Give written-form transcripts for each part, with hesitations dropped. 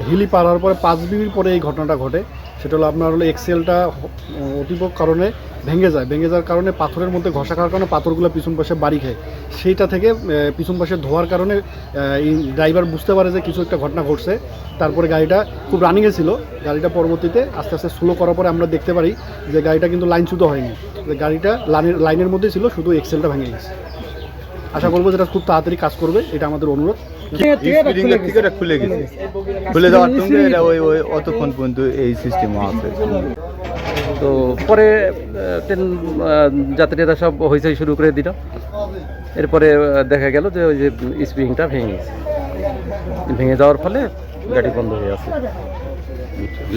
হিলি পার হওয়ার পরে 5 মিনিট পরে এই ঘটনাটা ঘটে। সেটা হলো আপনার হলো এক্সেলটা অতিরিক্ত কারণে ভেঙে যাওয়ার কারণে পাথরের মধ্যে ঘষা খাওয়ার কারণে পাথরগুলো পিছন পাশে বাড়ি খায়। সেইটা থেকে পিছন পাশে ধোয়ার কারণে এই ড্রাইভার বুঝতে পারে যে কিছু একটা ঘটনা ঘটছে। তারপরে গাড়িটা খুব রানিংয়ে ছিল, গাড়িটা পরবর্তীতে আস্তে আস্তে স্লো করার পরে আমরা দেখতে পারি যে গাড়িটা কিন্তু লাইনচ্যুত হয়নি, যে গাড়িটা লাইনের মধ্যে ছিল, শুধু এক্সেলটা ভেঙে গেছে। আশা করবো যেটা খুব তাড়াতাড়ি কাজ করবে, এটা আমাদের অনুরোধ। খুলে যাওয়ার সঙ্গে এটা ওই অতক্ষণ পর্যন্ত এই সিস্টেম আছে। তো পরে ট্রেন যাত্রীরা সব হইচই শুরু করে দিল। এরপরে দেখা গেল যে ওই যে স্প্রিংটা ভেঙে গেছে, ভেঙে যাওয়ার ফলে গাড়ি বন্ধ হয়ে আছে।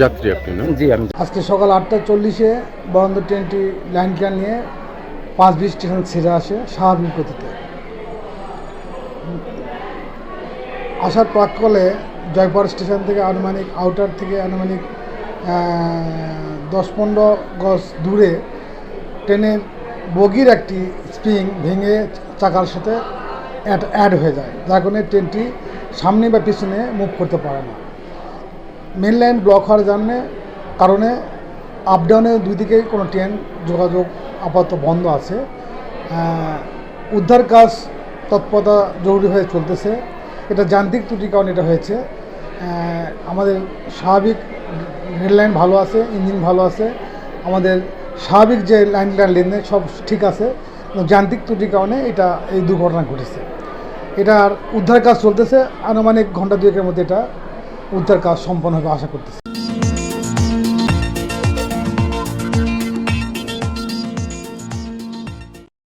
যাত্রী আপনি না? জি, আমি আজকে সকাল 8:40-এ বরেন্দ্র ট্রেনটি লাইন ক্লিয়ার নিয়ে 5-20 স্টেশন ছেড়ে আসে স্বাভাবিক গতিতে। আসার প্রাক্কালে জয়পুর স্টেশন থেকে আনুমানিক আউটার থেকে আনুমানিক 10-15 গজ দূরে ট্রেনের বগির একটি স্প্রিং ভেঙে চাকার সাথে অ্যাড হয়ে যায়, যার কারণে ট্রেনটি সামনে বা পিছনে মুভ করতে পারে না। মেন লাইন ব্লক হওয়ার কারণে আপ ডাউনে দুই দিকে কোনো ট্রেন যোগাযোগ আপাতত বন্ধ আছে। উদ্ধার কাজ তৎপরতা জরুরি হয়ে চলতেছে। এটা যান্ত্রিক ত্রুটির কারণে এটা হয়েছে। আমাদের স্বাভাবিক রেললাইন ভালো আছে, ইঞ্জিন ভালো আছে, আমাদের স্বাভাবিক যে লাইন লেনদেন সব ঠিক আছে, যান্ত্রিক ত্রুটির কারণে এটা এই দুর্ঘটনা ঘটেছে। এটার উদ্ধার কাজ চলতেছে, আনুমানিক ঘন্টা 2-এর মধ্যে এটা উদ্ধার কাজ সম্পন্ন হবে আশা করতেছি।